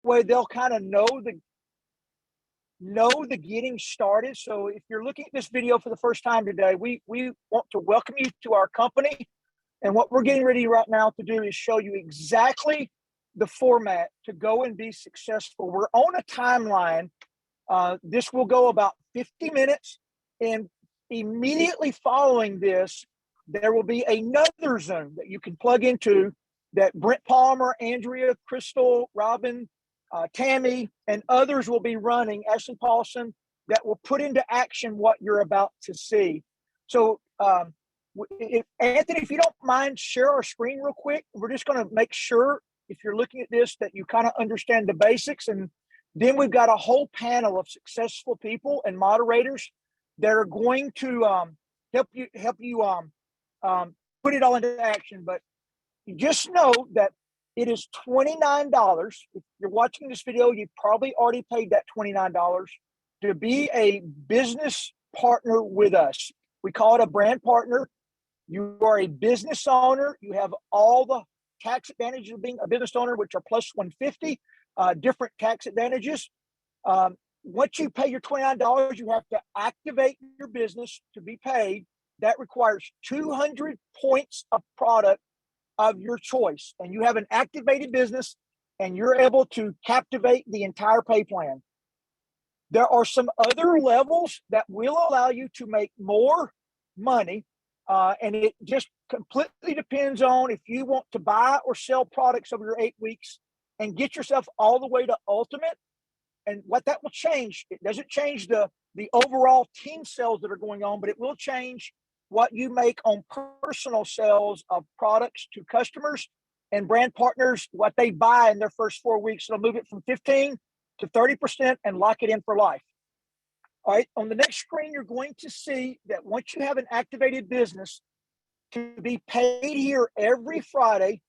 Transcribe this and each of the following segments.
way they'll kind of know the getting started. So if you're looking at this video for the first time today, we want to welcome you to our company. And what we're getting ready right now to do is show you exactly the format to go and be successful. We're on a timeline. This will go about 50 minutes. And immediately following this, there will be another Zoom that you can plug into that Brent Palmer, Andrea, Crystal, Robin, Tammy, and others will be running, Ashley Paulson, that will put into action what you're about to see. So, Anthony, if you don't mind, share our screen real quick. We're just going to make sure, if you're looking at this, that you kind of understand the basics. And then we've got a whole panel of successful people and moderators that are going to help you put it all into action. But just know that it is $29. If you're watching this video, you've probably already paid that $29 to be a business partner with us. We call it a brand partner. You are a business owner. You have all the tax advantages of being a business owner, which are plus 150, different tax advantages. Once you pay your $29, you have to activate your business to be paid. That requires 200 points of product of your choice. And you have an activated business and you're able to captivate the entire pay plan. There are some other levels that will allow you to make more money. And it just completely depends on if you want to buy or sell products over your 8 weeks and get yourself all the way to ultimate. And what that will change, it doesn't change the overall team sales that are going on, but it will change what you make on personal sales of products to customers and brand partners, what they buy in their first 4 weeks. It'll move it from 15 to 30% and lock it in for life. All right, on the next screen, you're going to see that once you have an activated business, to be paid here every Friday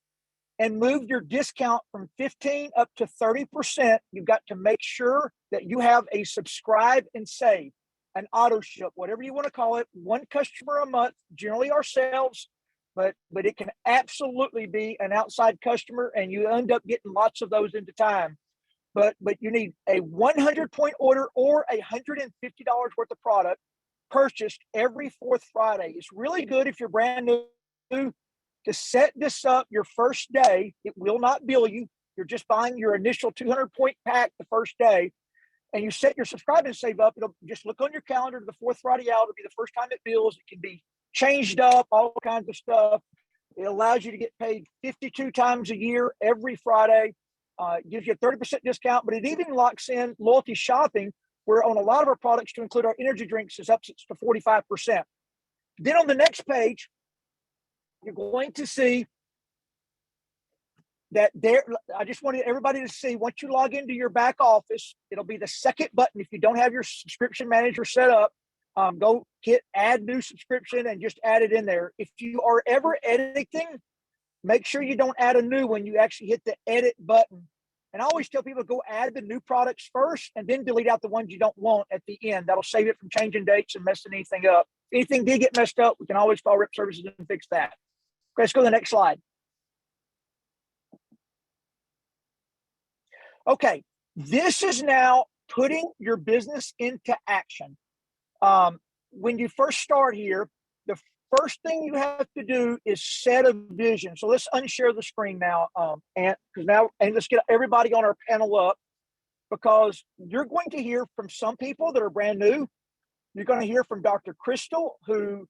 and move your discount from 15 up to 30%, you've got to make sure that you have a subscribe and save, an auto ship, whatever you want to call it, one customer a month, generally ourselves, but it can absolutely be an outside customer, and you end up getting lots of those into time. But you need a 100-point order or $150 worth of product purchased every fourth Friday. It's really good if you're brand new to set this up your first day. It will not bill you. You're just buying your initial 200-point pack the first day, and you set your subscribe and save up. It'll just look on your calendar to the fourth Friday out. It'll be the first time it bills. It can be changed up, all kinds of stuff. It allows you to get paid 52 times a year every Friday. Gives you a 30% discount, but it even locks in loyalty shopping, where on a lot of our products, to include our energy drinks, is up to 45%. Then on the next page, you're going to see that there, I just wanted everybody to see, once you log into your back office, it'll be the second button. If you don't have your subscription manager set up, go hit add new subscription and just add it in there. If you are ever editing, make sure you don't add a new one. You actually hit the edit button. And I always tell people, go add the new products first and then delete out the ones you don't want at the end. That'll save it from changing dates and messing anything up. If anything did get messed up, we can always call Rep Services and fix that. Okay, let's go to the next slide. Okay, this is now putting your business into action. When you first start here, the first thing you have to do is set a vision. So let's unshare the screen now, and let's get everybody on our panel up, because you're going to hear from some people that are brand new. You're going to hear from Dr. Crystal, who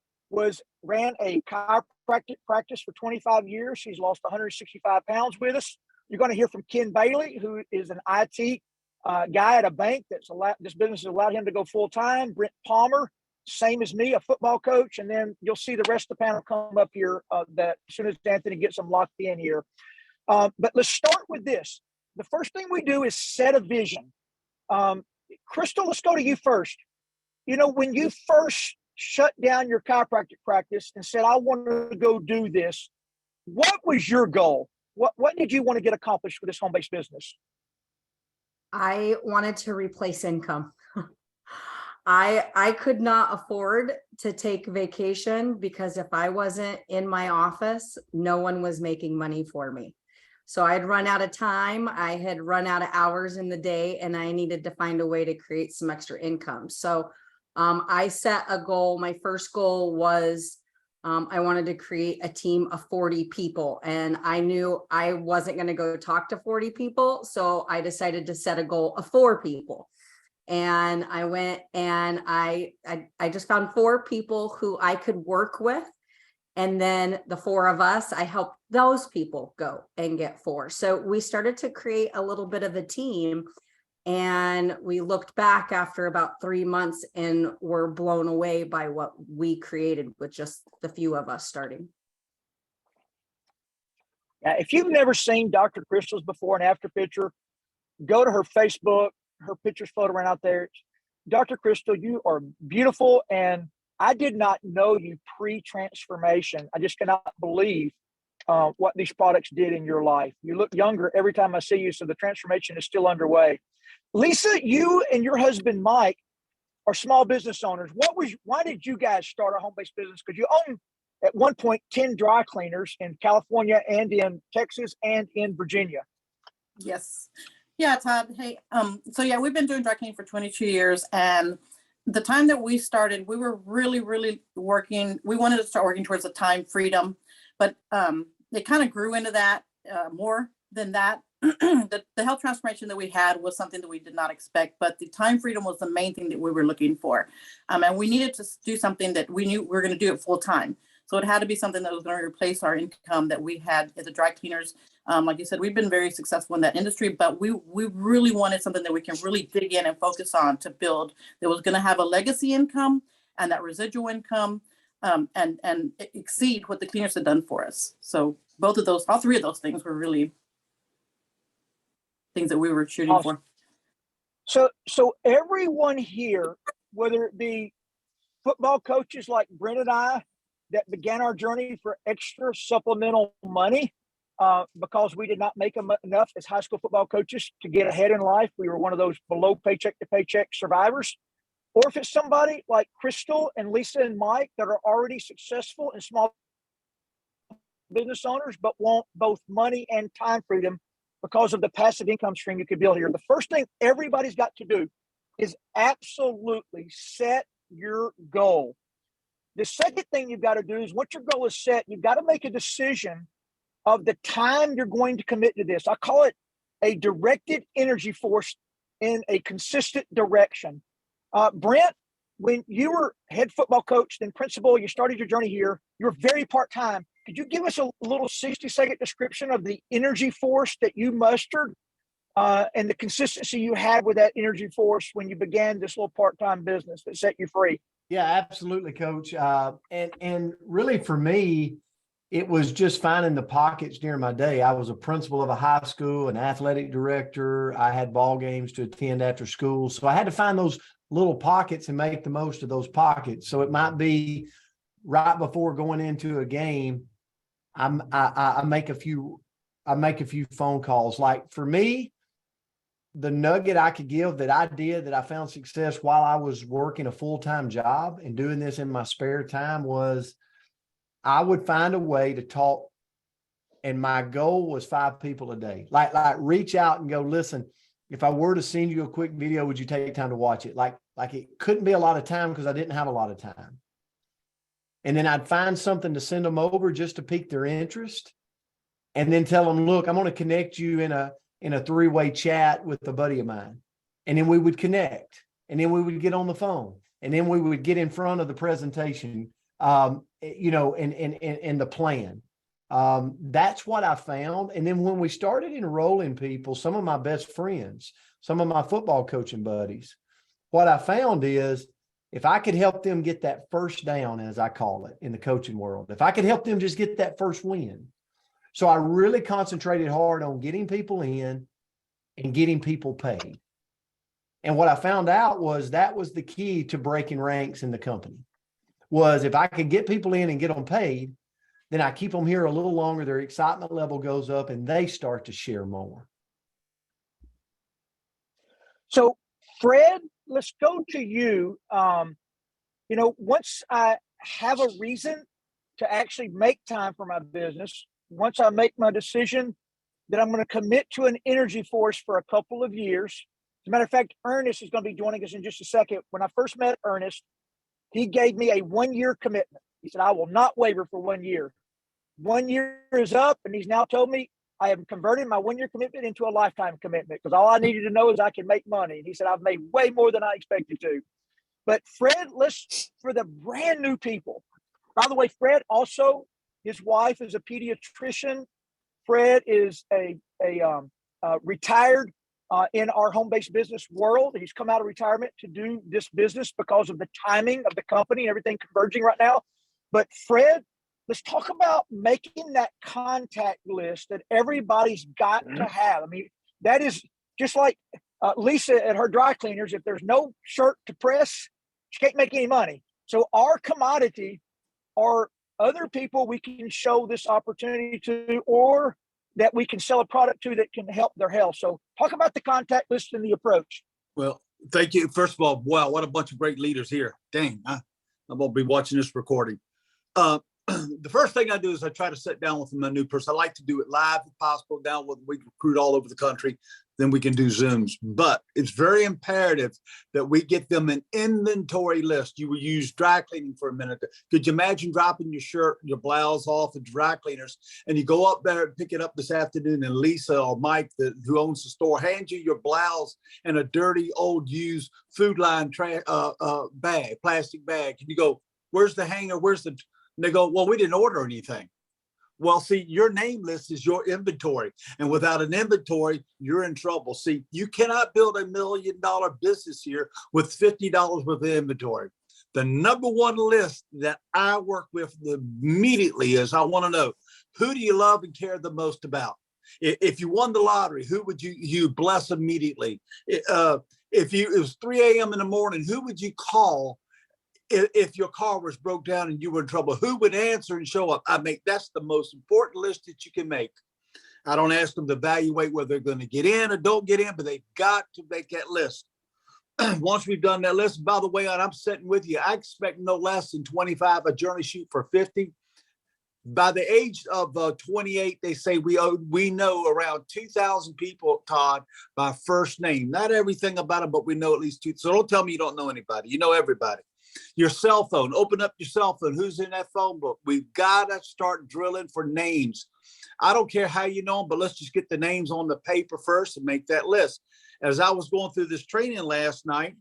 ran a chiropractic practice for 25 years. She's lost 165 pounds with us. You're going to hear from Ken Bailey, who is an IT guy at a bank this business has allowed him to go full time. Brent Palmer, same as me, a football coach. And then you'll see the rest of the panel come up here that as soon as Anthony gets them locked in here. But let's start with this. The first thing we do is set a vision. Crystal, let's go to you first. You know, when you first shut down your chiropractic practice and said, I want to go do this, what was your goal? What did you want to get accomplished with this home-based business? I wanted to replace income. I could not afford to take vacation, because if I wasn't in my office, no one was making money for me. So I had run out of time. I had run out of hours in the day, and I needed to find a way to create some extra income. So I set a goal. My first goal was I wanted to create a team of 40 people, and I knew I wasn't going to go talk to 40 people. So I decided to set a goal of 4 people. And I went and I just found 4 people who I could work with. And then the 4 of us, I helped those people go and get 4. So we started to create a little bit of a team. And we looked back after about 3 months and were blown away by what we created with just the few of us starting. Now, if you've never seen Dr. Crystal's before and after picture, go to her Facebook. Her picture's floating around out there. Dr. Crystal, you are beautiful, and I did not know you pre-transformation. I just cannot believe what these products did in your life. You look younger every time I see you, so the transformation is still underway. Lisa, you and your husband Mike are small business owners. Why did you guys start a home-based business? Because you own at one point 10 dry cleaners in California and in Texas and in Virginia. Yes. Yeah, Todd. Hey, so yeah, we've been doing dry cleaning for 22 years. And the time that we started, we were really working. We wanted to start working towards the time freedom, but it kind of grew into that more than that. The health transformation that we had was something that we did not expect, but the time freedom was the main thing that we were looking for. And we needed to do something that we knew we were going to do it full time. So it had to be something that was going to replace our income that we had as a dry cleaners. Like you said, we've been very successful in that industry, but we really wanted something that we can really dig in and focus on to build that was going to have a legacy income and that residual income and exceed what the cleaners had done for us. So both of those, all 3 of those things were really things that we were shooting Awesome. for. So everyone here, whether it be football coaches like Brent and I that began our journey for extra supplemental money because we did not make enough as high school football coaches to get ahead in life. We were one of those below paycheck to paycheck survivors. Or if it's somebody like Crystal and Lisa and Mike that are already successful and small business owners, but want both money and time freedom because of the passive income stream you could build here. The first thing everybody's got to do is absolutely set your goal. The second thing you've got to do is once your goal is set, you've got to make a decision of the time you're going to commit to this. I call it a directed energy force in a consistent direction. Brent, when you were head football coach, then principal, you started your journey here, you were very part-time. Could you give us a little 60-second description of the energy force that you mustered and the consistency you had with that energy force when you began this little part-time business that set you free? Yeah, absolutely, Coach. And really for me, it was just finding the pockets during my day. I was a principal of a high school, an athletic director. I had ball games to attend after school. So I had to find those little pockets and make the most of those pockets. So it might be right before going into a game, I make a few phone calls. Like for me, the nugget I could give that I found success while I was working a full-time job and doing this in my spare time was I would find a way to talk. And my goal was 5 people a day, like reach out and go, listen, if I were to send you a quick video, would you take time to watch it? Like it couldn't be a lot of time because I didn't have a lot of time. And then I'd find something to send them over just to pique their interest. And then tell them, look, I'm going to connect you in a 3-way chat with a buddy of mine. And then we would connect, and then we would get on the phone, and then we would get in front of the presentation, and the plan. That's what I found. And then when we started enrolling people, some of my best friends, some of my football coaching buddies, what I found is if I could help them get that first down, as I call it in the coaching world, if I could help them just get that first win. So I really concentrated hard on getting people in and getting people paid. And what I found out was that was the key to breaking ranks in the company, was if I could get people in and get them paid, then I keep them here a little longer, their excitement level goes up and they start to share more. So Fred, let's go to you. Once I have a reason to actually make time for my business, once I make my decision that I'm going to commit to an energy force for a couple of years. As a matter of fact, Ernest is going to be joining us in just a second. When I first met Ernest, he gave me a 1-year commitment. He said, I will not waver for 1 year. 1 year is up, and he's now told me I have converted my 1-year commitment into a lifetime commitment because all I needed to know is I can make money. And he said, I've made way more than I expected to. But Fred, let's, for the brand new people, by the way, Fred also, his wife is a pediatrician. Fred is a retired in our home-based business world. He's come out of retirement to do this business because of the timing of the company and everything converging right now. But Fred, let's talk about making that contact list that everybody's got to have. I mean, that is just like Lisa at her dry cleaners. If there's no shirt to press, she can't make any money. So our commodity are other people we can show this opportunity to, or that we can sell a product to that can help their health. So talk about the contact list and the approach. Well, thank you. First of all, wow, what a bunch of great leaders here. Dang, I'm going to be watching this recording. The first thing I do is I try to sit down with my new person. I like to do it live if possible, down with we recruit all over the country. Then we can do Zooms. But it's very imperative that we get them an inventory list. You will use dry cleaning for a minute. Could you imagine dropping your shirt, your blouse off at dry cleaners, and you go up there and pick it up this afternoon, and Lisa or Mike, who owns the store, hands you your blouse and a dirty, old, used Food Line bag, plastic bag. And you go, where's the hanger? Where's the... And they go, well, we didn't order anything. Well, see, your name list is your inventory. And without an inventory, you're in trouble. See, you cannot build $1 million business here with $50 worth of inventory. The number one list that I work with immediately is I want to know, who do you love and care the most about? If you won the lottery, who would you bless immediately? If it was 3 a.m. in the morning, who would you call? If your car was broke down and you were in trouble, who would answer and show up? That's the most important list that you can make. I don't ask them to evaluate whether they're going to get in or don't get in, but they've got to make that list. Once we've done that list, by the way, and I'm sitting with you, I expect no less than 25, a journey shoot for 50. By the age of 28, they say we know around 2,000 people, Todd, by first name. Not everything about them, but we know at least 2. So don't tell me you don't know anybody. You know everybody. Your cell phone, open up your cell phone. Who's in that phone book? We've got to start drilling for names. I don't care how you know them, but let's just get the names on the paper first and make that list. As I was going through this training last night,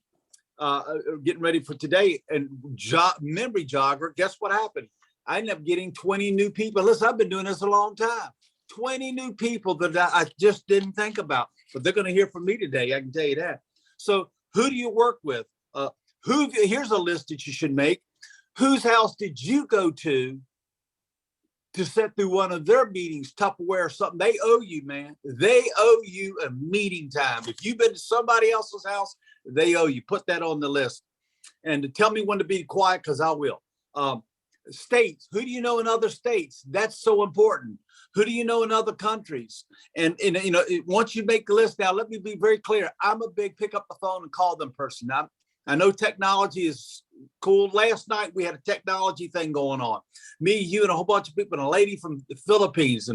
getting ready for today, and memory jogger, guess what happened? I ended up getting 20 new people. Listen, I've been doing this a long time. 20 new people that I just didn't think about, but they're going to hear from me today. I can tell you that. So who do you work with? Here's a list that you should make. Whose house did you go to sit through one of their meetings, Tupperware or something? They owe you, man. They owe you a meeting time. If you've been to somebody else's house, they owe you. Put that on the list. And to tell me when to be quiet, because I will. States. Who do you know in other states? That's so important. Who do you know in other countries? And you know, once you make the list, now let me be very clear. I'm a big pick up the phone and call them person. I know technology is cool. Last night we had a technology thing going on. Me, you, and a whole bunch of people, and a lady from the Philippines.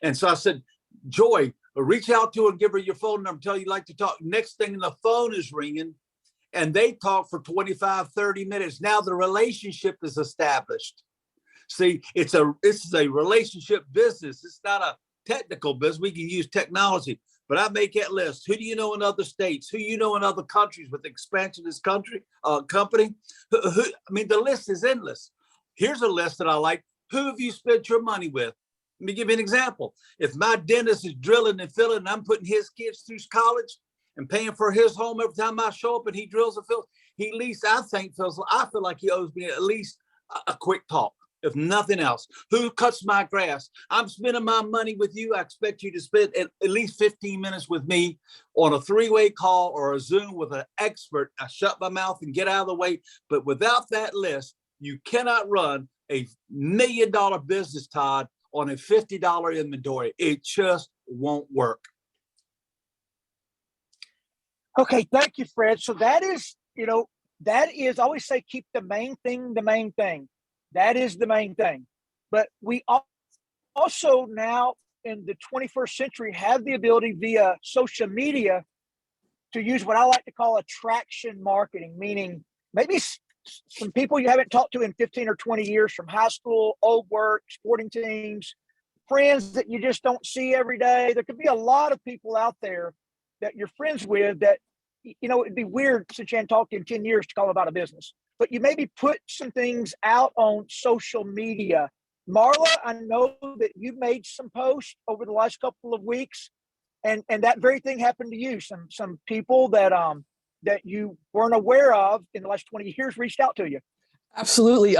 And so I said, Joy, reach out to her and give her your phone number, tell you like to talk. Next thing, the phone is ringing, and they talk for 25, 30 minutes. Now the relationship is established. See, it's a relationship business. It's not a technical business. We can use technology. But I make that list. Who do you know in other states? Who you know in other countries with the expansion of this company? I mean, the list is endless. Here's a list that I like. Who have you spent your money with? Let me give you an example. If my dentist is drilling and filling, and I'm putting his kids through college and paying for his home every time I show up and he drills and fills, I feel like he owes me at least a quick talk. If nothing else. Who cuts my grass? I'm spending my money with you. I expect you to spend at least 15 minutes with me on a 3-way call or a Zoom with an expert. I shut my mouth and get out of the way. But without that list, you cannot run a $1 million business, Todd, on a $50 inventory. It just won't work. Okay, thank you, Fred. So that is, I always say keep the main thing the main thing. That is the main thing. But we also now in the 21st century have the ability via social media to use what I like to call attraction marketing, meaning maybe some people you haven't talked to in 15 or 20 years from high school, old work, sporting teams, friends that you just don't see every day. There could be a lot of people out there that you're friends with that, you know, it'd be weird since you hadn't talked in 10 years to call about a business, but you maybe put some things out on social media. Marla, I know that you made some posts over the last couple of weeks, and that very thing happened to you. Some people that that you weren't aware of in the last 20 years reached out to you. Absolutely.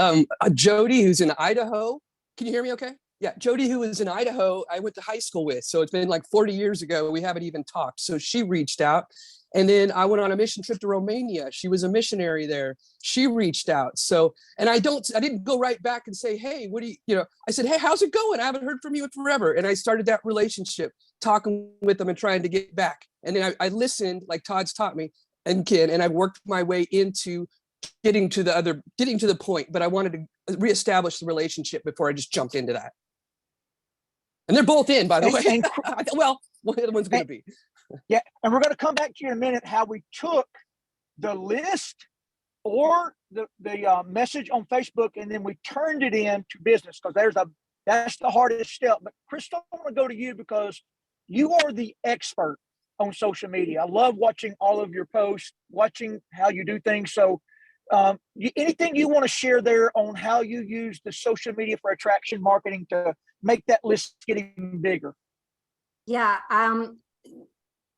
Jody, who's in Idaho. Can you hear me okay? Yeah, Jody, who was in Idaho, I went to high school with. So it's been like 40 years ago. We haven't even talked. So she reached out. And then I went on a mission trip to Romania. She was a missionary there. She reached out. So, and I didn't go right back and say, hey, what do you, I said, hey, how's it going? I haven't heard from you in forever. And I started that relationship, talking with them and trying to get back. And then I listened, like Todd's taught me, and Ken, and I worked my way into getting to the point, but I wanted to reestablish the relationship before I just jumped into that. And they're both in, by the way. Well, one of the one's going to be. Yeah, and we're going to come back to you in a minute how we took the list or the message on Facebook and then we turned it into business, because that's the hardest step. But Crystal, I want to go to you because you are the expert on social media. I love watching all of your posts, watching how you do things. So anything you want to share there on how you use the social media for attraction marketing to make that list get even bigger? Yeah,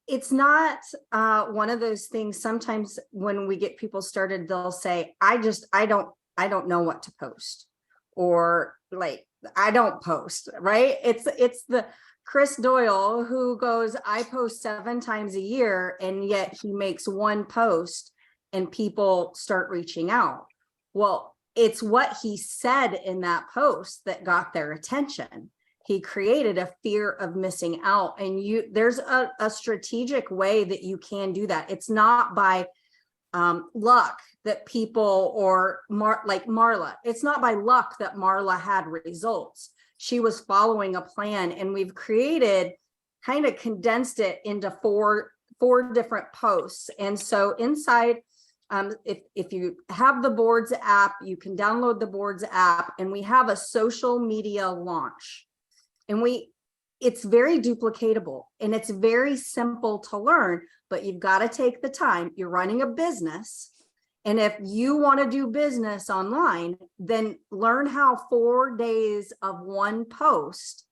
it's not one of those things. Sometimes when we get people started, they'll say, I don't know what to post, or like, I don't post, right? It's the Chris Doyle who goes, I post 7 times a year, and yet he makes one post and people start reaching out. Well, it's what he said in that post that got their attention. He created a fear of missing out, and there's a strategic way that you can do that. It's not by luck that people, or like Marla, it's not by luck that Marla had results. She was following a plan, and we've kind of condensed it into four different posts. And so inside, if you have the Boards app, you can download the Boards app, and we have a social media launch. And it's very duplicatable and it's very simple to learn, but you've got to take the time. You're running a business. And if you want to do business online, then learn how 4 days of one post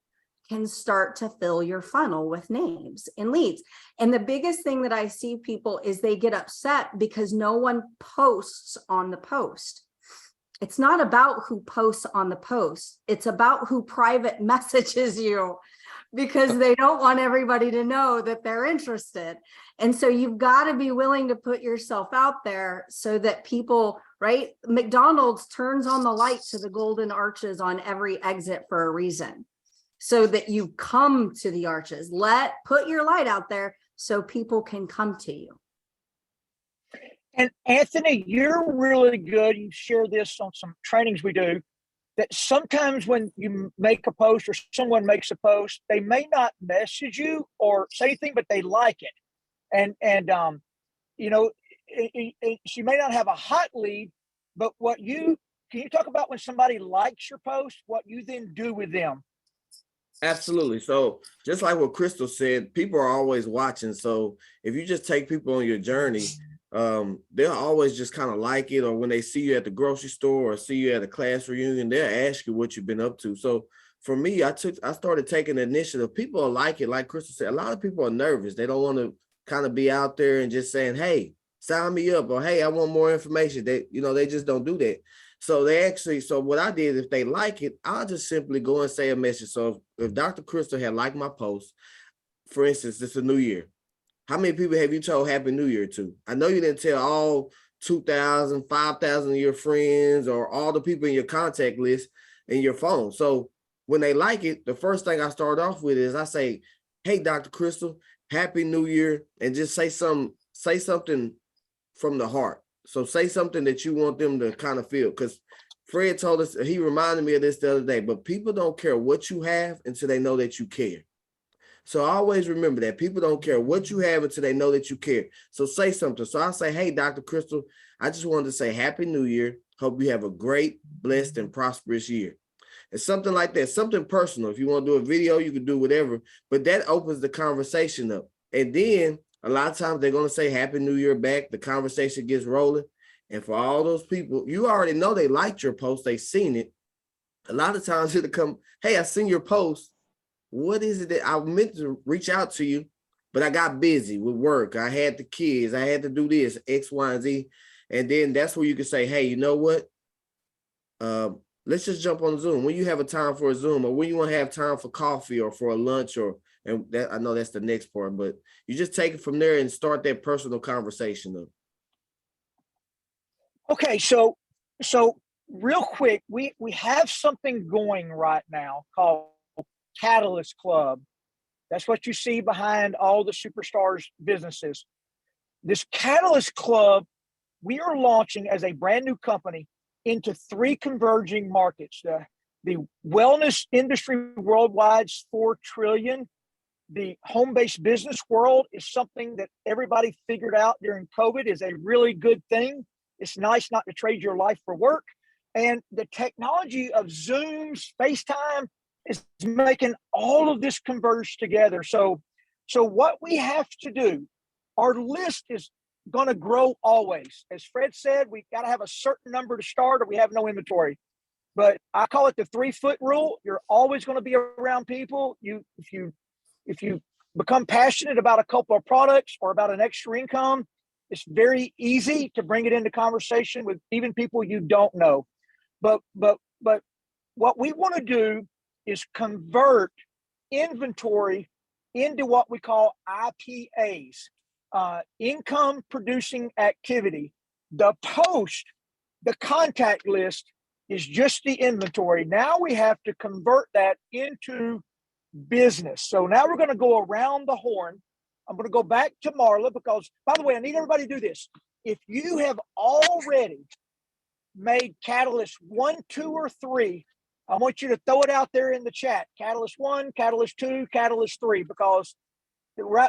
can start to fill your funnel with names and leads. And the biggest thing that I see people is they get upset because no one posts on the post. It's not about who posts on the post. It's about who private messages you, because they don't want everybody to know that they're interested. And so you've got to be willing to put yourself out there so that people, right? McDonald's turns on the light to the golden arches on every exit for a reason, so that you come to the arches. Put your light out there so people can come to you. And Anthony, you're really good. You share this on some trainings we do, that sometimes when you make a post or someone makes a post, they may not message you or say anything, but they like it. And you know, she may not have a hot lead, but can you talk about when somebody likes your post, what you then do with them? Absolutely. So just like what Crystal said, people are always watching. So if you just take people on your journey, they'll always just kind of like it, or when they see you at the grocery store or see you at a class reunion, they'll ask you what you've been up to. So for me, I started taking the initiative. People are like it, like Crystal said. A lot of people are nervous. They don't want to kind of be out there and just saying, hey, sign me up, or hey, I want more information. They just don't do that. So so what I did, if they like it, I'll just simply go and say a message. So if Dr. Crystal had liked my post, for instance, it's a new year. How many people have you told Happy New Year to? I know you didn't tell all 2,000, 5,000 of your friends or all the people in your contact list in your phone. So when they like it, the first thing I start off with is I say, hey, Dr. Crystal, Happy New Year, and just say something from the heart. So say something that you want them to kind of feel, because Fred told us, he reminded me of this the other day, but people don't care what you have until they know that you care. So always remember that people don't care what you have until they know that you care. So say something. So I'll say, hey, Dr. Crystal, I just wanted to say Happy New Year. Hope you have a great, blessed, and prosperous year. It's something like that, something personal. If you want to do a video, you can do whatever, but that opens the conversation up. And then a lot of times they're going to say Happy New Year back. The conversation gets rolling. And for all those people, you already know they liked your post. They've seen it. A lot of times it'll come, hey, I seen your post. What is it that I meant to reach out to you, but I got busy with work. I had the kids. I had to do this, X, Y, and Z. And then that's where you can say, hey, you know what? Let's just jump on Zoom. When you have a time for a Zoom, or when you want to have time for coffee or for a lunch, and that, I know that's the next part, but you just take it from there and start that personal conversation up. Okay, so real quick, we have something going right now called Catalyst Club. That's what you see behind all the superstars businesses. This Catalyst Club, we are launching as a brand new company into 3 converging markets. The wellness industry worldwide's $4 trillion. The home-based business world is something that everybody figured out during COVID is a really good thing. It's nice not to trade your life for work. And the technology of Zooms, FaceTime is making all of this converge together. So what we have to do, our list is going to grow always. As Fred said, we've got to have a certain number to start or we have no inventory. But I call it the 3-foot rule. You're always going to be around people. If you become passionate about a couple of products or about an extra income, it's very easy to bring it into conversation with even people you don't know. But what we want to do is convert inventory into what we call IPAs, income producing activity. The post, the contact list is just the inventory. Now we have to convert that into business. So now we're going to go around the horn. I'm going to go back to Marla because, by the way, I need everybody to do this. If you have already made Catalyst 1, 2, or 3, I want you to throw it out there in the chat. Catalyst 1, Catalyst 2, Catalyst 3, because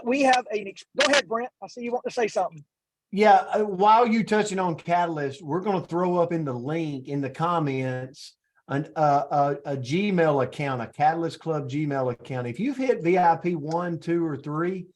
we have go ahead, Brent. I see you want to say something. Yeah, while you touching on Catalyst, we're going to throw up in the link in the comments a Gmail account, a Catalyst Club Gmail account. If you've hit VIP 1, 2, or 3,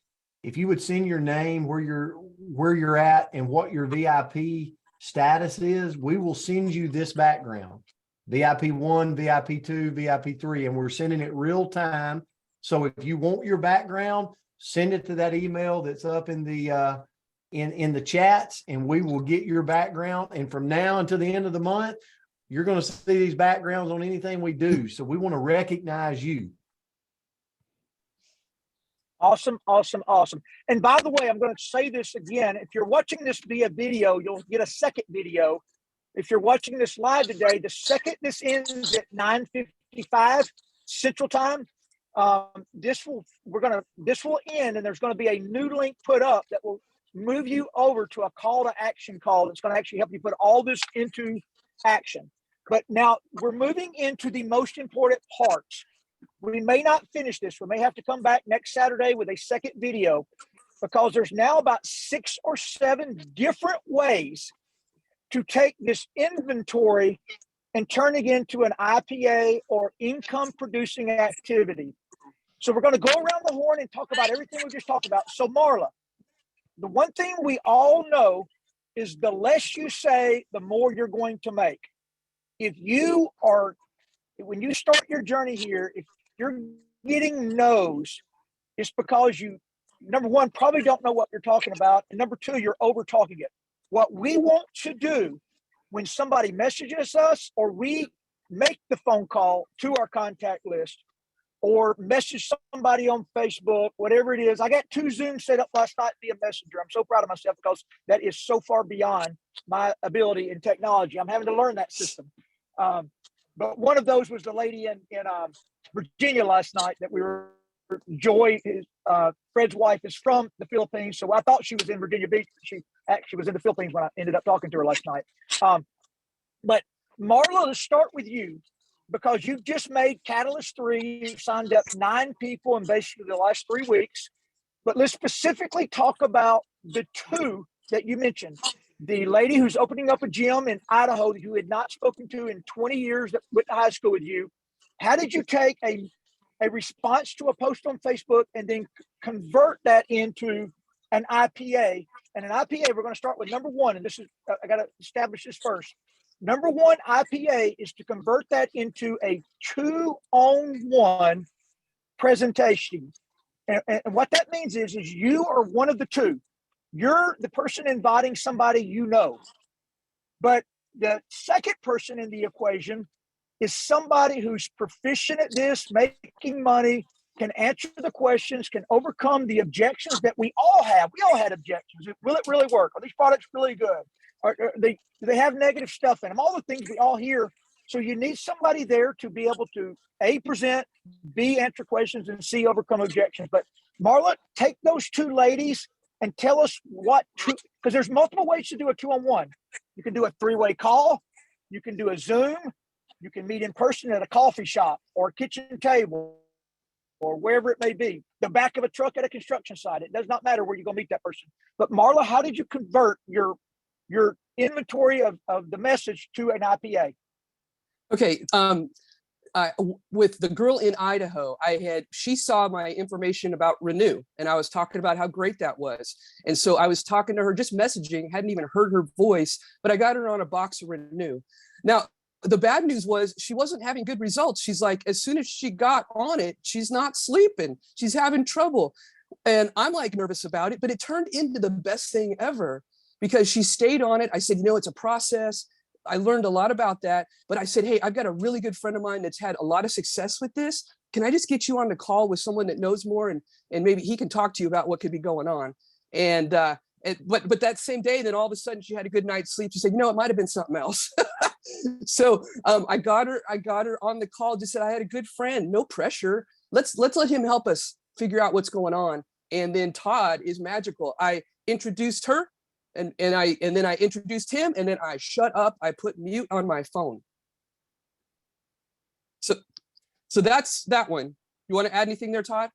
if you would send your name, where you're at, and what your VIP status is, we will send you this background. VIP 1, VIP 2, VIP 3, and we're sending it real time. So if you want your background, send it to that email that's up in the in the chats, and we will get your background. And from now until the end of the month, you're going to see these backgrounds on anything we do. So we want to recognize you. Awesome. And by the way, I'm going to say this again. If you're watching this via video, you'll get a second video. If you're watching this live today, the second this ends at 9:55 Central Time, this will end, and there's going to be a new link put up that will move you over to a call to action call that's going to actually help you put all this into action. But now we're moving into the most important parts. We may not finish this. We may have to come back next Saturday with a second video, because there's now about 6 or 7 different ways to take this inventory and turn it into an IPA or income producing activity. So we're going to go around the horn and talk about everything we just talked about. So Marla, the one thing we all know is the less you say, the more you're going to make. When you start your journey here, if you're getting no's, it's because you, number one, probably don't know what you're talking about. And number 2, you're over talking it. What we want to do when somebody messages us, or we make the phone call to our contact list, or message somebody on Facebook, whatever it is. I got 2 Zooms set up last night via Messenger. I'm so proud of myself because that is so far beyond my ability in technology. I'm having to learn that system. But one of those was the lady in Virginia last night that we were, Joy, Fred's wife, is from the Philippines. So I thought she was in Virginia Beach. She actually was in the Philippines when I ended up talking to her last night. But Marla, let's start with you. because you've just made Catalyst 3, you've signed up 9 people in basically the last 3 weeks. But let's specifically talk about the 2 that you mentioned. The lady who's opening up a gym in Idaho that you had not spoken to in 20 years that went to high school with you. How did you take a response to a post on Facebook and then convert that into an IPA? And an IPA, we're going to start with number 1, and this is, I got to establish this first. Number 1 IPA is to convert that into a 2-on-1 presentation. And what that means is you are one of the 2. You're the person inviting somebody you know. But the second person in the equation is somebody who's proficient at this, making money, can answer the questions, can overcome the objections that we all have. We all had objections. Will it really work? Are these products really good? Do they have negative stuff in them? All the things we all hear. So you need somebody there to be able to A, present, B, answer questions, and C, overcome objections. But Marla, take those 2 ladies and tell us what, because there's multiple ways to do a 2-on-1. You can do a 3-way call. You can do a Zoom. You can meet in person at a coffee shop or a kitchen table or wherever it may be, the back of a truck at a construction site. It does not matter where you're going to meet that person. But Marla, how did you convert your inventory of the message to an IPA? Okay. With the girl in Idaho, she saw my information about Renew, and I was talking about how great that was. And so I was talking to her, just messaging, hadn't even heard her voice, but I got her on a box of Renew. Now, the bad news was she wasn't having good results. She's like, as soon as she got on it, she's not sleeping. She's having trouble. And I'm like nervous about it, but it turned into the best thing ever because she stayed on it. I said, it's a process. I learned a lot about that, but I said, hey, I've got a really good friend of mine that's had a lot of success with this. Can I just get you on the call with someone that knows more and maybe he can talk to you about what could be going on? And but that same day, then all of a sudden she had a good night's sleep. She said, it might've been something else. So I got her on the call, just said, I had a good friend, no pressure. Let's let him help us figure out what's going on. And then Todd is magical. I introduced her. And then I introduced him, and then I shut up. I put mute on my phone. So that's that one. You want to add anything there, Todd?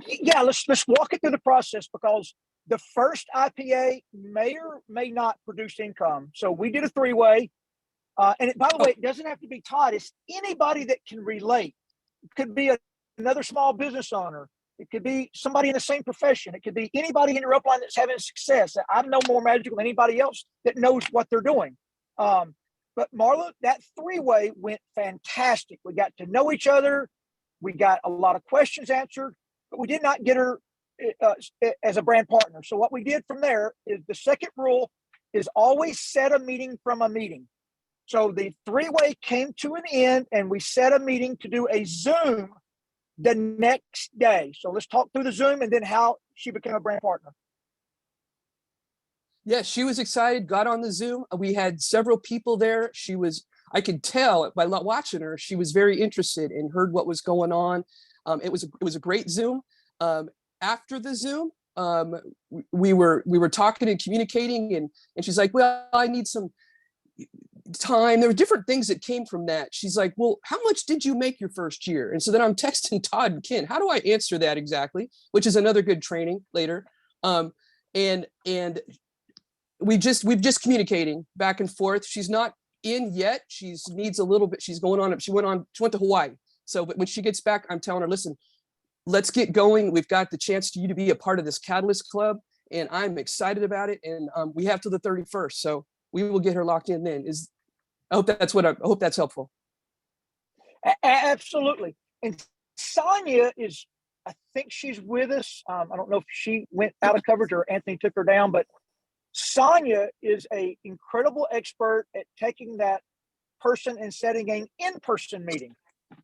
Yeah, let's walk it through the process, because the first IPA may or may not produce income. So we did a 3-way, and by the way, it doesn't have to be Todd. It's anybody that can relate. It could be another small business owner. It could be somebody in the same profession. It could be anybody in your upline that's having success. I'm no more magical than anybody else that knows what they're doing. But Marla, that 3-way went fantastic. We got to know each other. We got a lot of questions answered, but we did not get her as a brand partner. So what we did from there is the second rule is always set a meeting from a meeting. So the 3-way came to an end, and we set a meeting to do a Zoom the next day. So let's talk through the Zoom and then how she became a brand partner. Yeah, she was excited, got on the Zoom. We had several people there. I could tell by watching her, she was very interested and heard what was going on. It was a great Zoom. After the Zoom, we were talking and communicating, and she's like, well, I need some time. There were different things that came from that. She's like, well, how much did you make your first year? And so then I'm texting Todd and Ken, how do I answer that exactly? Which is another good training later. And we've just communicating back and forth. She's not in yet. She needs a little bit. She went to Hawaii. So, but when she gets back, I'm telling her, listen, let's get going. We've got the chance for you to be a part of this Catalyst Club, and I'm excited about it. And we have till the 31st. So we will get her locked in then. I hope that's helpful. Absolutely. And Sonia I think she's with us. I don't know if she went out of coverage or Anthony took her down, but Sonia is an incredible expert at taking that person and setting an in-person meeting.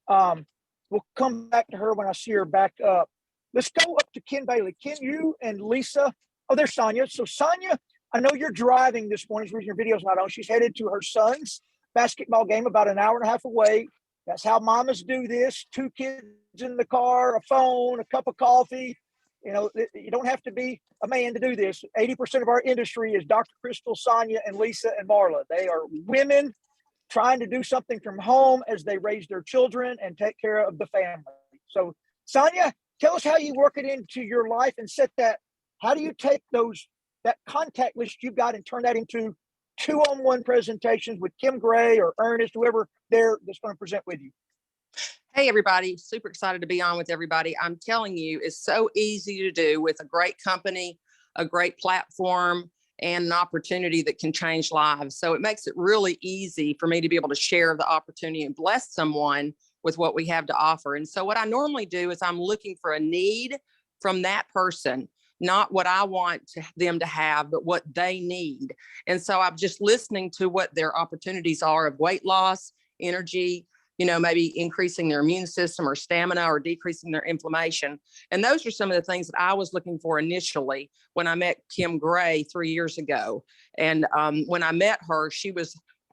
We'll come back to her when I see her back up. Let's go up to Ken Bailey. Ken, you and Lisa. Oh, there's Sonia. So Sonia, I know you're driving this morning. Your video's not on. She's headed to her son's basketball game about an hour and a half away. That's how mamas do this. 2 kids in the car, a phone, a cup of coffee. You don't have to be a man to do this. 80% of our industry is Dr. Crystal, Sonia, and Lisa and Marla. They are women trying to do something from home as they raise their children and take care of the family. So Sonia, tell us how you work it into your life and set that. How do you take that contact list you've got and turn that into 2-on-1 presentations with Kim Gray or Ernest, whoever that's going to present with you? Hey, everybody. Super excited to be on with everybody. I'm telling you, it's so easy to do with a great company, a great platform, and an opportunity that can change lives. So it makes it really easy for me to be able to share the opportunity and bless someone with what we have to offer. And so what I normally do is I'm looking for a need from that person, not what I want them to have, but what they need. And so I'm just listening to what their opportunities are of weight loss, energy, maybe increasing their immune system or stamina or decreasing their inflammation. And those are some of the things that I was looking for initially when I met Kim Gray 3 years ago. And when I met her, she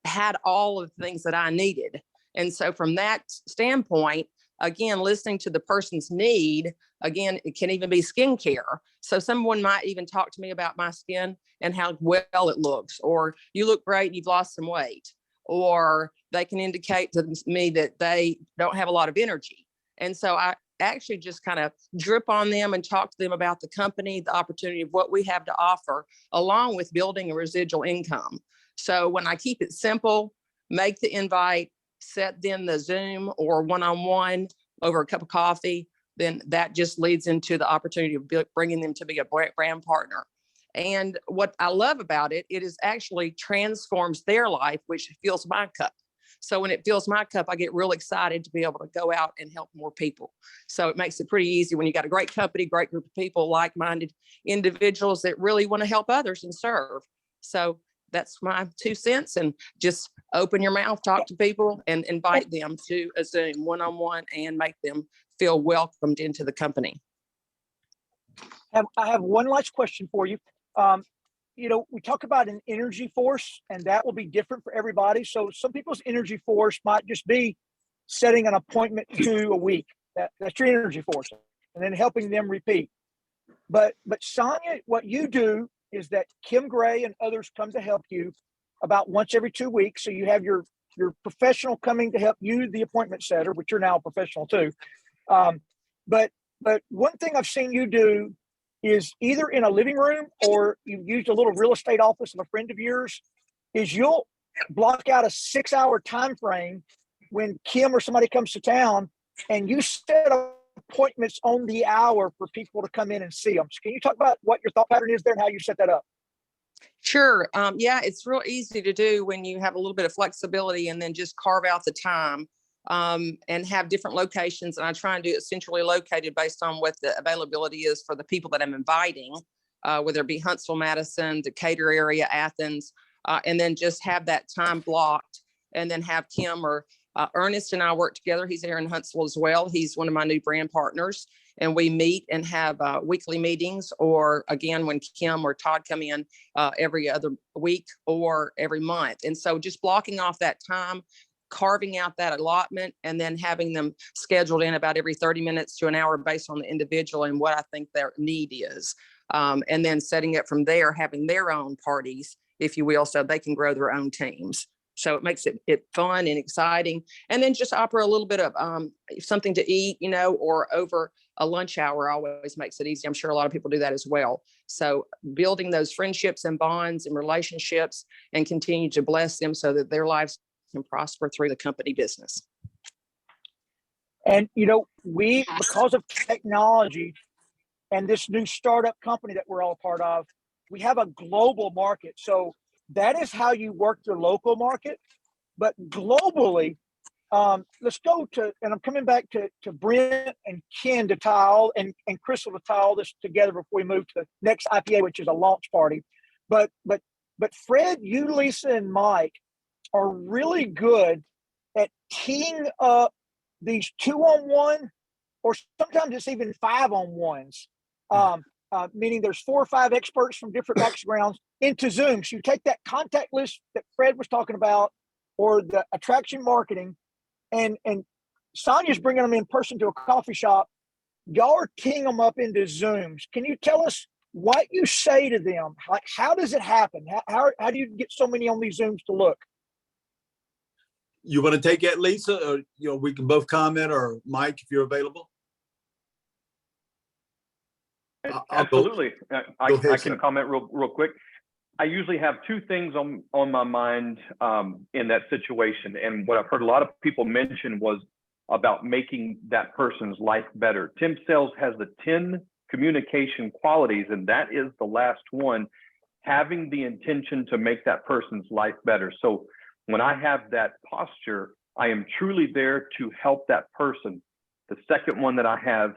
had all of the things that I needed. And so from that standpoint, again, listening to the person's need, again, it can even be skincare. So someone might even talk to me about my skin and how well it looks, or you look great, you've lost some weight, or they can indicate to me that they don't have a lot of energy. And so I actually just kind of drip on them and talk to them about the company, the opportunity of what we have to offer, along with building a residual income. So when I keep it simple, make the invite, set then the Zoom or one-on-one over a cup of coffee, then that just leads into the opportunity of bringing them to be a brand partner. And what I love about it, it is actually transforms their life, which fills my cup. So when it fills my cup, I get real excited to be able to go out and help more people. So it makes it pretty easy when you got a great company, great group of people, like-minded individuals that really want to help others and serve. So that's my 2 cents, and just open your mouth, talk to people, and invite them to a Zoom one-on-one and make them feel welcomed into the company. I have one last question for you. We talk about an energy force, and that will be different for everybody. So some people's energy force might just be setting an appointment to a week. That's your energy force, and then helping them repeat. But Sonia, what you do is that Kim Gray and others come to help you about once every 2 weeks. So you have your professional coming to help you, the appointment setter, which you're now a professional too. But one thing I've seen you do is either in a living room or you've used a little real estate office of a friend of yours, is you'll block out a 6-hour time frame when Kim or somebody comes to town, and you set appointments on the hour for people to come in and see them. So can you talk about what your thought pattern is there and how you set that up? Sure. Yeah, it's real easy to do when you have a little bit of flexibility and then just carve out the time and have different locations. And I try and do it centrally located based on what the availability is for the people that I'm inviting, whether it be Huntsville, Madison, Decatur area, Athens, and then just have that time blocked, and then have Kim or Ernest and I work together. He's here in Huntsville as well. He's one of my new brand partners, and we meet and have weekly meetings, or again, when Kim or Todd come in every other week or every month. And so just blocking off that time, carving out that allotment, and then having them scheduled in about every 30 minutes to an hour based on the individual and what I think their need is. And then setting it from there, having their own parties, if you will, so they can grow their own teams. So it makes it fun and exciting. And then just offer a little bit of something to eat, or over a lunch hour always makes it easy. I'm sure a lot of people do that as well. So building those friendships and bonds and relationships, and continue to bless them so that their lives can prosper through the company business. And, because of technology and this new startup company that we're all part of, we have a global market. So that is how you work your local market. But globally, let's go to, and I'm coming back to Brent and Ken to tie all, and Crystal to tie all this together before we move to the next IPA, which is a launch party. But Fred, you, Lisa, and Mike are really good at teeing up these 2-on-1, or sometimes it's even 5-on-1s. Meaning there's 4 or 5 experts from different backgrounds into Zoom. So you take that contact list that Fred was talking about, or the attraction marketing, and Sonia's bringing them in person to a coffee shop. Y'all are teeing them up into Zooms. Can you tell us what you say to them? Like, how does it happen? How do you get so many on these Zooms to look? You want to take that, Lisa, or, we can both comment, or Mike, if you're available? I'll go. Absolutely. Go I ahead, can sir. comment real quick. I usually have two things on my mind in that situation. And what I've heard a lot of people mention was about making that person's life better. Tim Sells has the 10 communication qualities, and that is the last one, having the intention to make that person's life better. So when I have that posture, I am truly there to help that person. The second one that I have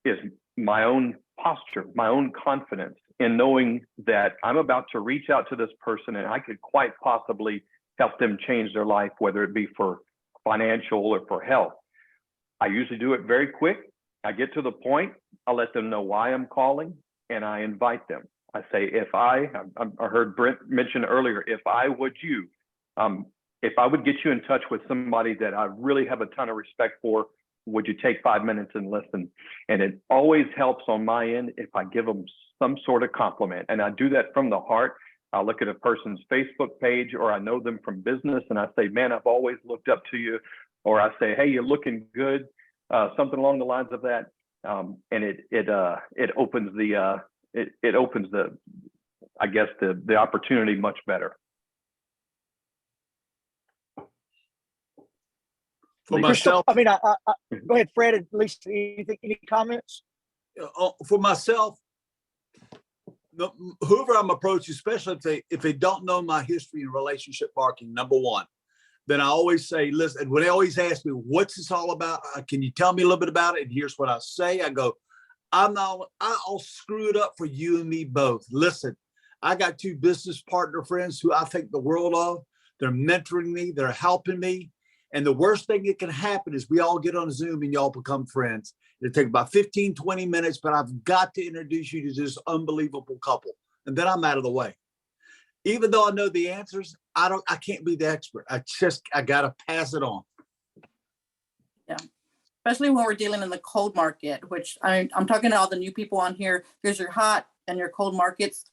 is my own posture, my own confidence in knowing that I'm about to reach out to this person and I could quite possibly help them change their life, whether it be for financial or for health. I usually do it very quick. I get to the point, I let them know why I'm calling, and I invite them. I say, I heard Brent mention earlier, if I would get you in touch with somebody that I really have a ton of respect for, would you take 5 minutes and listen? And it always helps on my end if I give them some sort of compliment. And I do that from the heart. I look at a person's Facebook page, or I know them from business, and I say, man, I've always looked up to you. Or I say, hey, you're looking good, something along the lines of that. And it opens the opportunity much better. For myself, I go ahead, Fred, at least any comments? For myself, whoever I'm approaching, especially if they don't know my history in relationship marketing, number one, then I always say, listen, when they always ask me, what's this all about? Can you tell me a little bit about it? And here's what I say. I go, I'll screw it up for you and me both. Listen, I got 2 business partner friends who I think the world of. They're mentoring me. They're helping me. And the worst thing that can happen is we all get on Zoom and y'all become friends. It'll take about 15, 20 minutes, but I've got to introduce you to this unbelievable couple. And then I'm out of the way. Even though I know the answers, I can't be the expert. I got to pass it on. Yeah. Especially when we're dealing in the cold market, which I'm talking to all the new people on here. There's your hot and your cold markets.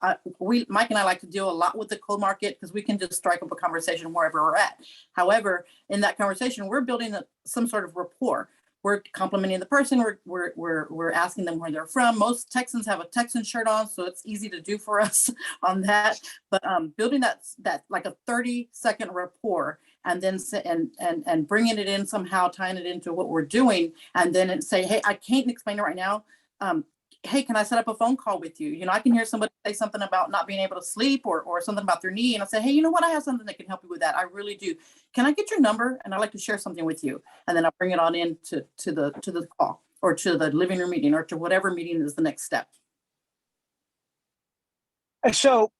Mike and I like to deal a lot with the cold market because we can just strike up a conversation wherever we're at. However, in that conversation, we're building some sort of rapport. We're complimenting the person. We're asking them where they're from. Most Texans have a Texan shirt on, so it's easy to do for us on that. But building that like a 30-second rapport, and then and bringing it in somehow, tying it into what we're doing, and then say, hey, I can't explain it right now. Hey, can I set up a phone call with you? I can hear somebody say something about not being able to sleep or something about their knee. And I say, hey, you know what? I have something that can help you with that. I really do. Can I get your number? And I'd like to share something with you. And then I'll bring it on in to the call, or to the living room meeting, or to whatever meeting is the next step. And so,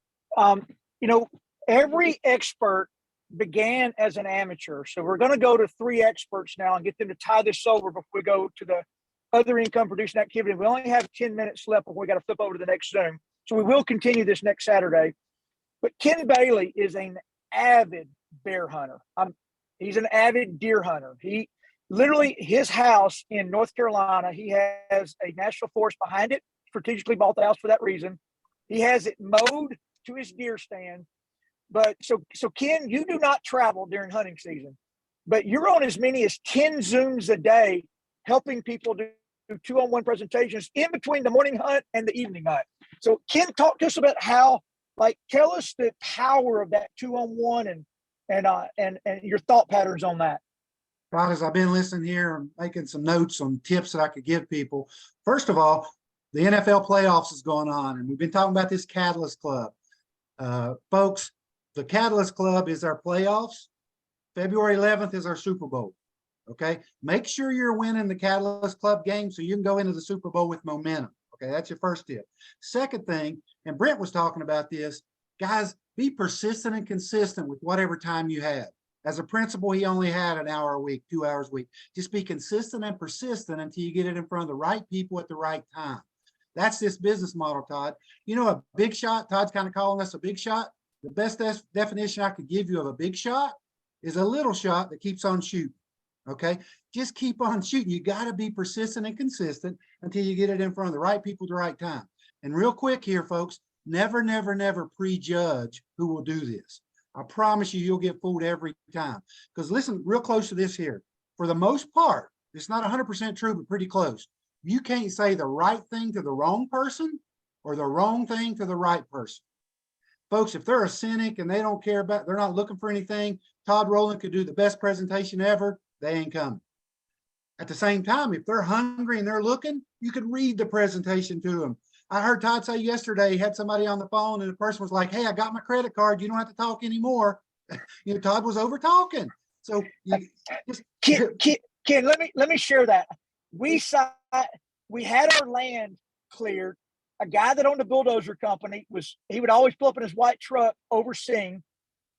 every expert began as an amateur. So we're going to go to 3 experts now and get them to tie this over before we go to the other income producing activity. We only have 10 minutes left before we got to flip over to the next Zoom. So we will continue this next Saturday. But Ken Bailey is an avid bear hunter. He's an avid deer hunter. He literally, his house in North Carolina, he has a national forest behind it, strategically bought the house for that reason. He has it mowed to his deer stand. But so Ken, you do not travel during hunting season, but you're on as many as 10 Zooms a day, helping people do 2-on-1 presentations in between the morning hunt and the evening hunt. So Ken, talk to us about tell us the power of that 2-on-1 and your thought patterns on that. Todd, as I've been listening here and making some notes on tips that I could give people. First of all, the NFL playoffs is going on, and we've been talking about this Catalyst Club. Folks, the Catalyst Club is our playoffs. February 11th is our Super Bowl. Okay, make sure you're winning the Catalyst Club game so you can go into the Super Bowl with momentum. Okay, that's your first tip. Second thing, and Brent was talking about this, guys, be persistent and consistent with whatever time you have. As a principal, he only had an hour a week, 2 hours a week. Just be consistent and persistent until you get it in front of the right people at the right time. That's this business model, Todd. A big shot, Todd's kind of calling us a big shot. The best definition I could give you of a big shot is a little shot that keeps on shooting. Okay, just keep on shooting. You got to be persistent and consistent until you get it in front of the right people at the right time. And real quick here, folks, never, never, never prejudge who will do this. I promise you, you'll get fooled every time. Because listen real close to this here. For the most part, it's not 100% true, but pretty close. You can't say the right thing to the wrong person or the wrong thing to the right person. Folks, if they're a cynic and they don't care about, they're not looking for anything, Todd Rowland could do the best presentation ever, they ain't coming. At the same time, if they're hungry and they're looking, you could read the presentation to them. I heard Todd say yesterday, he had somebody on the phone and the person was like, hey, I got my credit card. You don't have to talk anymore. Todd was over talking. So Ken, let me share that. We had our land cleared. A guy that owned a bulldozer company he would always pull up in his white truck overseeing.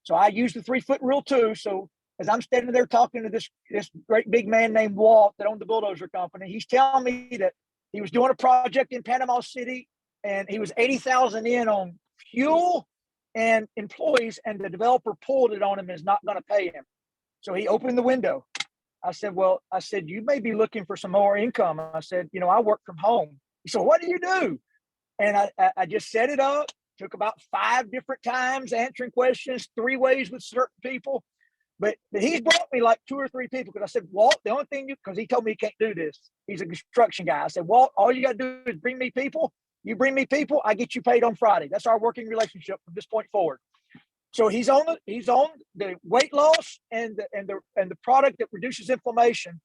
So I used the 3-foot rule too. So as I'm standing there talking to this great big man named Walt that owned the bulldozer company, he's telling me that he was doing a project in Panama City and he was 80,000 in on fuel and employees, and the developer pulled it on him and is not going to pay him. So he opened the window. I said, you may be looking for some more income. I said, I work from home. He said, what do you do? And I just set it up, took about 5 different times answering questions, 3 ways with certain people. But he's brought me like 2 or 3 people because I said, Walt, the only thing because he told me he can't do this. He's a construction guy. I said, Walt, all you got to do is bring me people. You bring me people, I get you paid on Friday. That's our working relationship from this point forward. So he's on the weight loss and the product that reduces inflammation.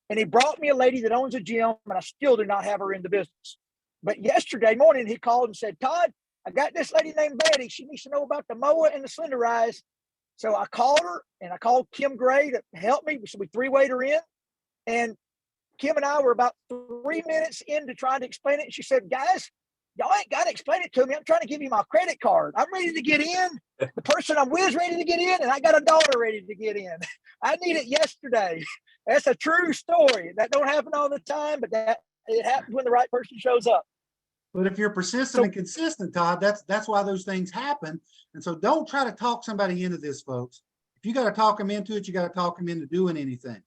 And he brought me a lady that owns a gym, and I still do not have her in the business. But yesterday morning he called and said, Todd, I got this lady named Betty. She needs to know about the mower and the Slenderize. So I called her and I called Kim Gray to help me. So we 3-wayed her in. And Kim and I were about 3 minutes into trying to explain it. And she said, guys, y'all ain't got to explain it to me. I'm trying to give you my credit card. I'm ready to get in. The person I'm with is ready to get in, and I got a daughter ready to get in. I need it yesterday. That's a true story. That don't happen all the time, but it happens when the right person shows up. But if you're persistent and consistent, Todd, that's why those things happen. And so don't try to talk somebody into this, folks. If you got to talk them into it, you got to talk them into doing anything.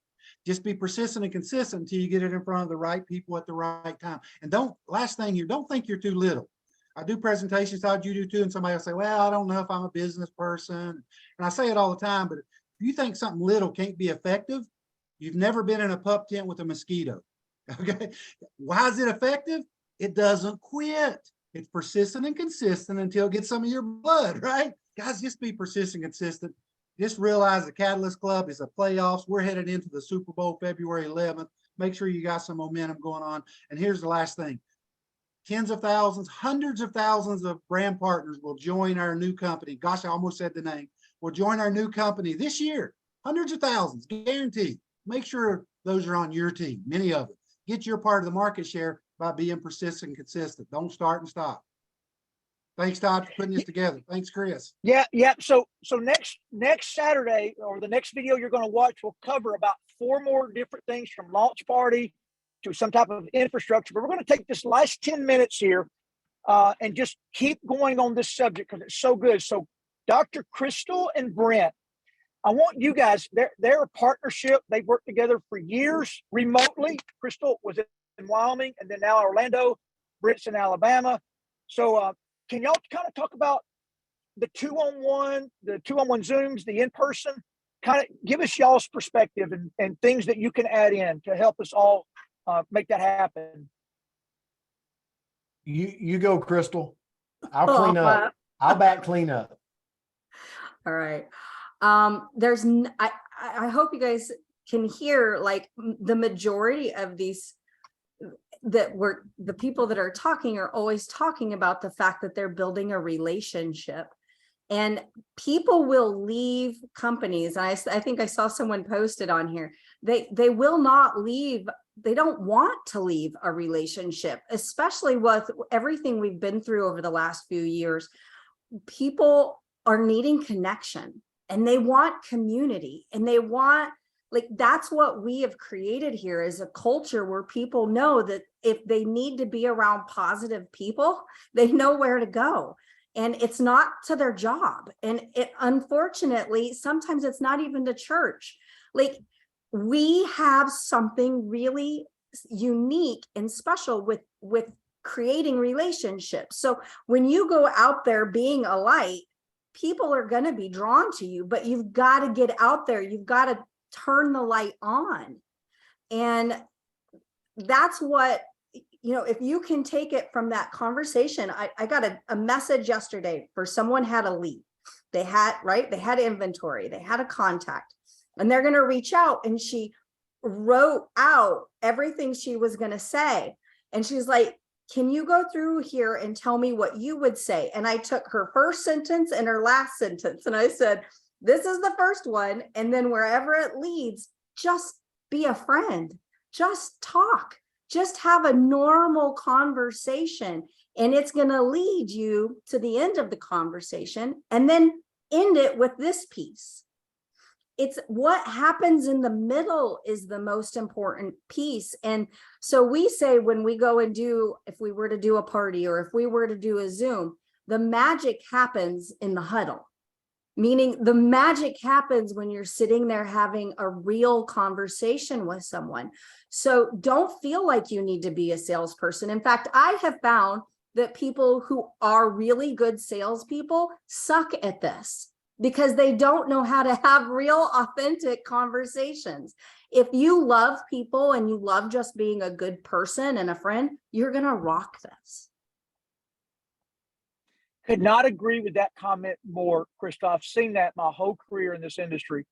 Just be persistent and consistent until you get it in front of the right people at the right time. And last thing here, don't think you're too little. I do presentations, Todd, you do too, and somebody will say, well, I don't know if I'm a business person. And I say it all the time, but if you think something little can't be effective, you've never been in a pup tent with a mosquito. Okay. Why is it effective? It doesn't quit. It's persistent and consistent until it gets some of your blood, right? Guys, just be persistent and consistent. Just realize the Catalyst Club is a playoffs. We're headed into the Super Bowl February 11th. Make sure you got some momentum going on. And here's the last thing. Tens of thousands, hundreds of thousands of brand partners will join our new company. Gosh, I almost said the name. Will join our new company this year. Hundreds of thousands, guaranteed. Make sure those are on your team, many of them. Get your part of the market share by being persistent and consistent. Don't start and stop. Thanks, Todd, for putting this together. Thanks, Chris. Yeah. So next Saturday, or the next video you're going to watch, will cover about 4 more different things, from launch party to some type of infrastructure. But we're going to take this last 10 minutes here and just keep going on this subject because it's so good. So Dr. Crystal and Brent, I want you guys, they're a partnership. They've worked together for years remotely. Crystal was in Wyoming, and then now Orlando, Brent's in Alabama. So can y'all kind of talk about the 2-on-1 Zooms, the in-person, kind of give us y'all's perspective and things that you can add in to help us all make that happen. You go, Crystal. I'll clean up. I'll back clean up. All right. I hope you guys can hear, like, the majority of these the people that are talking are always talking about the fact that they're building a relationship, and people will leave companies. I think I saw someone posted on here. They will not leave. They don't want to leave a relationship, especially with everything we've been through over the last few years. People are needing connection, and they want community, and they want, like, that's what we have created here, is a culture where people know that if they need to be around positive people, they know where to go. And it's not to their job. And unfortunately, sometimes it's not even to church. Like, we have something really unique and special with creating relationships. So when you go out there being a light, people are going to be drawn to you, but you've got to get out there. You've got to turn the light on. And that's what, if you can take it from that conversation. I got a message yesterday for someone had a lead. They had inventory, they had a contact, and they're going to reach out. And she wrote out everything she was going to say. And she's like, can you go through here and tell me what you would say? And I took her first sentence and her last sentence. And I said, this is the first one. And then wherever it leads, just be a friend, just talk, just have a normal conversation. And it's going to lead you to the end of the conversation, and then end it with this piece. It's what happens in the middle is the most important piece. And so we say, when we go and if we were to do a party, or if we were to do a Zoom, the magic happens in the huddle. Meaning the magic happens when you're sitting there having a real conversation with someone. So don't feel like you need to be a salesperson. In fact, I have found that people who are really good salespeople suck at this, because they don't know how to have real, authentic conversations. If you love people and you love just being a good person and a friend, you're going to rock this. Could not agree with that comment more, Krista. I've seen that my whole career in this industry.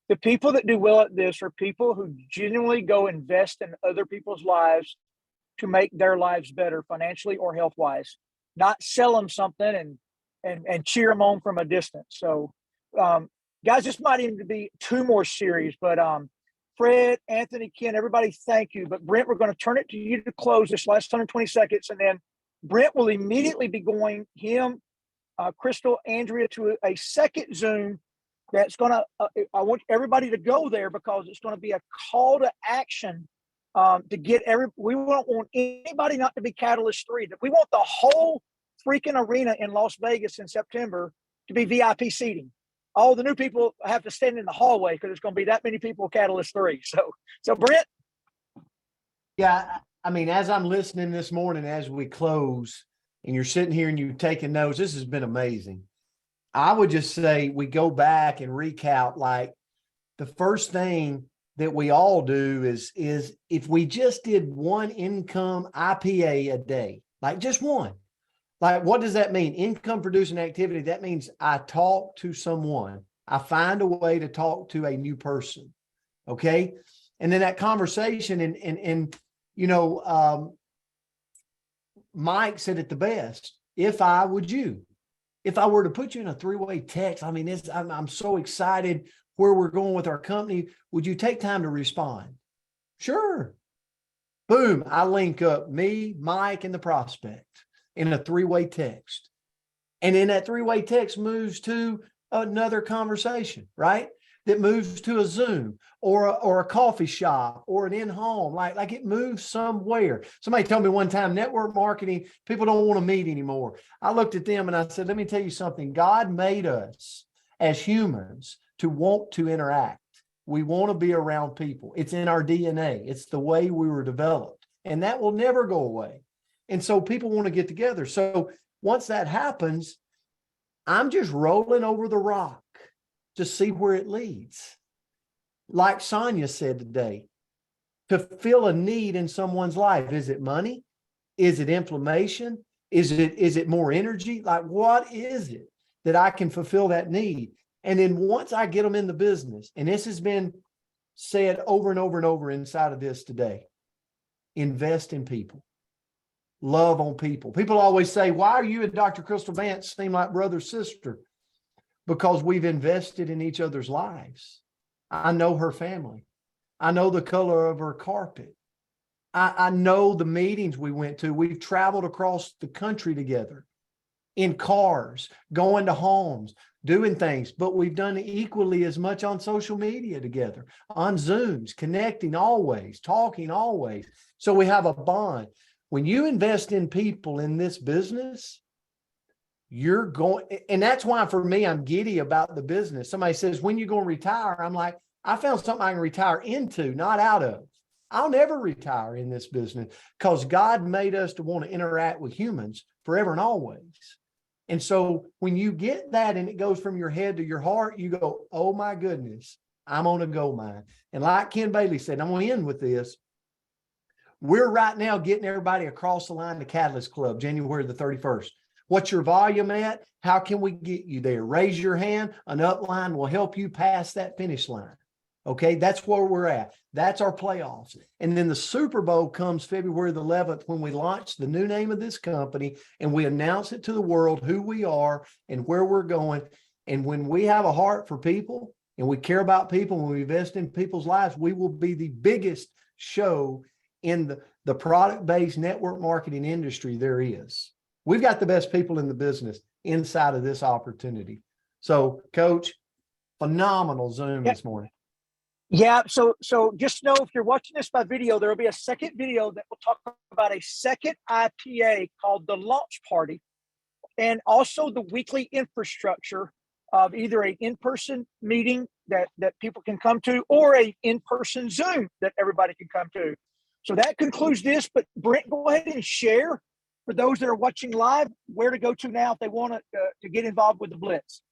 The people that do well at this are people who genuinely go invest in other people's lives to make their lives better financially or health-wise, not sell them something and cheer them on from a distance. So, guys, this might even be 2 more series, but Fred, Anthony, Ken, everybody, thank you. But Brent, we're going to turn it to you to close this last 120 seconds, and then Brent will immediately be going, Crystal, Andrea, to a second Zoom that's going to, I want everybody to go there, because it's going to be a call to action to get we don't want anybody not to be Catalyst 3. We want the whole freaking arena in Las Vegas in September to be VIP seating. All the new people have to stand in the hallway because there's going to be that many people Catalyst 3. So Brent. Yeah, I mean, as I'm listening this morning, as we close, and you're sitting here and you're taking notes, this has been amazing. I would just say we go back and recount, like, the first thing that we all do is if we just did one income IPA a day, like just one, like, what does that mean? Income producing activity. That means I talk to someone. I find a way to talk to a new person. Okay. And then that conversation and Mike said it the best. If I were to put you in a 3-way text, I mean, I'm so excited where we're going with our company. Would you take time to respond? Sure. Boom. I link up me, Mike, and the prospect in a 3-way text. And then that 3-way text moves to another conversation, right? That moves to a Zoom or a coffee shop or an in-home, like it moves somewhere. Somebody told me one time, network marketing, people don't want to meet anymore. I looked at them and I said, let me tell you something. God made us as humans to want to interact. We want to be around people. It's in our DNA. It's the way we were developed, and that will never go away. And so people want to get together. So once that happens, I'm just rolling over the rock to see where it leads. Like Sonia said today, to fill a need in someone's life. Is it money? Is it inflammation? Is it more energy? Like, what is it that I can fulfill that need? And then once I get them in the business, and this has been said over and over and over inside of this today, invest in people. Love on people. People always say, why are you and Dr. Crystal Vance seem like brother, sister? Because we've invested in each other's lives. I know her family. I know the color of her carpet. I know the meetings we went to. We've traveled across the country together in cars, going to homes, doing things, but we've done equally as much on social media together, on Zooms, connecting always, talking always. So we have a bond. When you invest in people in this business, you're going, and that's why for me, I'm giddy about the business. Somebody says, when you going to retire? I'm like, I found something I can retire into, not out of. I'll never retire in this business because God made us to want to interact with humans forever and always. And so when you get that and it goes from your head to your heart, you go, oh my goodness, I'm on a gold mine. And like Ken Bailey said, I'm going to end with this. We're right now getting everybody across the line to Catalyst Club, January the 31st. What's your volume at? How can we get you there? Raise your hand. An upline will help you pass that finish line. Okay, that's where we're at. That's our playoffs. And then the Super Bowl comes February the 11th when we launch the new name of this company and we announce it to the world who we are and where we're going. And when we have a heart for people and we care about people and we invest in people's lives, we will be the biggest show in the product-based network marketing industry there is. We've got the best people in the business inside of this opportunity. So, Coach, phenomenal Zoom this morning. Yeah, so just know if you're watching this by video, there will be a second video that will talk about a second IPA called the Launch Party, and also the weekly infrastructure of either an in-person meeting that people can come to or a in-person Zoom that everybody can come to. So that concludes this, but Brent, go ahead and share for those that are watching live where to go to now if they want to get involved with the Blitz.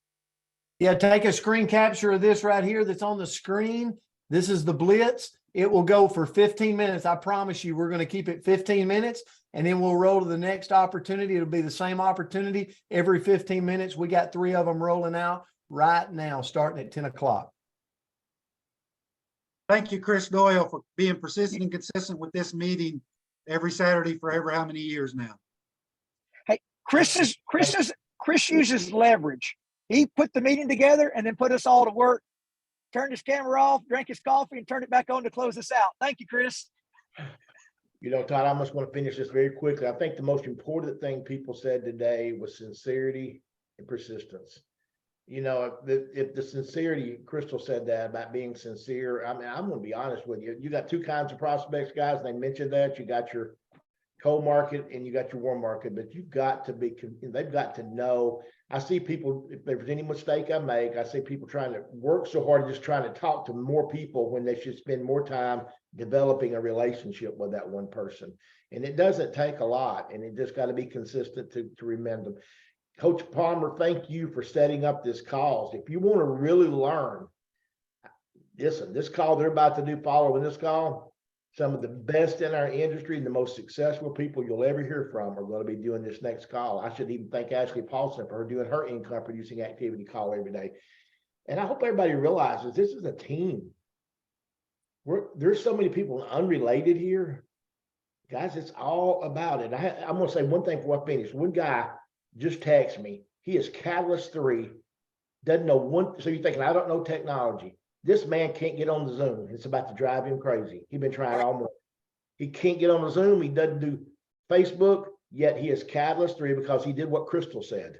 Yeah, take a screen capture of this right here that's on the screen. This is the Blitz. It will go for 15 minutes. I promise you, we're going to keep it 15 minutes and then we'll roll to the next opportunity. It'll be the same opportunity every 15 minutes. We got 3 of them rolling out right now, starting at 10 o'clock. Thank you, Chris Doyle, for being persistent and consistent with this meeting every Saturday for ever how many years now. Hey, Chris uses leverage. He put the meeting together and then put us all to work, turned his camera off, drank his coffee, and turned it back on to close us out. Thank you, Chris. You know, Todd, I'm just going to finish this very quickly. I think the most important thing people said today was sincerity and persistence. You know, if the sincerity, Crystal said that about being sincere. I mean, I'm going to be honest with you. You got 2 kinds of prospects, guys. They mentioned that. You got your cold market and you got your warm market, but you've got to be, they've got to know. I see people, if there's any mistake I make, I see people trying to work so hard, just trying to talk to more people when they should spend more time developing a relationship with that one person. And it doesn't take a lot, and it just got to be consistent to remember them. Coach Palmer, thank you for setting up this calls. If you want to really learn, listen, this call they're about to do following this call, some of the best in our industry and the most successful people you'll ever hear from are going to be doing this next call. I should even thank Ashley Paulson for her doing her income producing activity call every day. And I hope everybody realizes this is a team. There's so many people unrelated here. Guys, it's all about it. I'm going to say one thing before I finish. One guy just texted me. He is Catalyst 3, doesn't know one. So you're thinking, I don't know technology. This man can't get on the Zoom. It's about to drive him crazy. He's been trying all morning. He can't get on the Zoom. He doesn't do Facebook, yet he is Catalyst 3 because he did what Crystal said.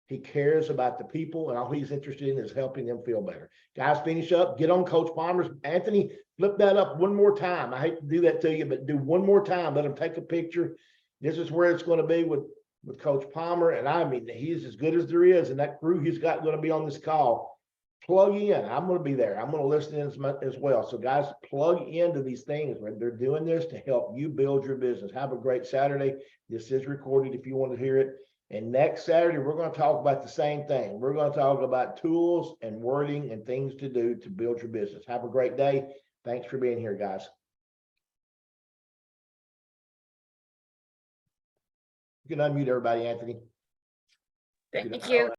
He cares about the people, and all he's interested in is helping them feel better. Guys, finish up. Get on Coach Palmer's. Anthony, flip that up one more time. I hate to do that to you, but do one more time. Let him take a picture. This is where it's going to be with Coach Palmer. And I mean, he's as good as there is, and that crew he's got going to be on this call. Plug in. I'm going to be there. I'm going to listen in as well. So guys, plug into these things when they're doing this to help you build your business. Have a great Saturday. This is recorded if you want to hear it. And next Saturday, we're going to talk about the same thing. We're going to talk about tools and wording and things to do to build your business. Have a great day. Thanks for being here, guys. You can unmute everybody, Anthony. Thank you.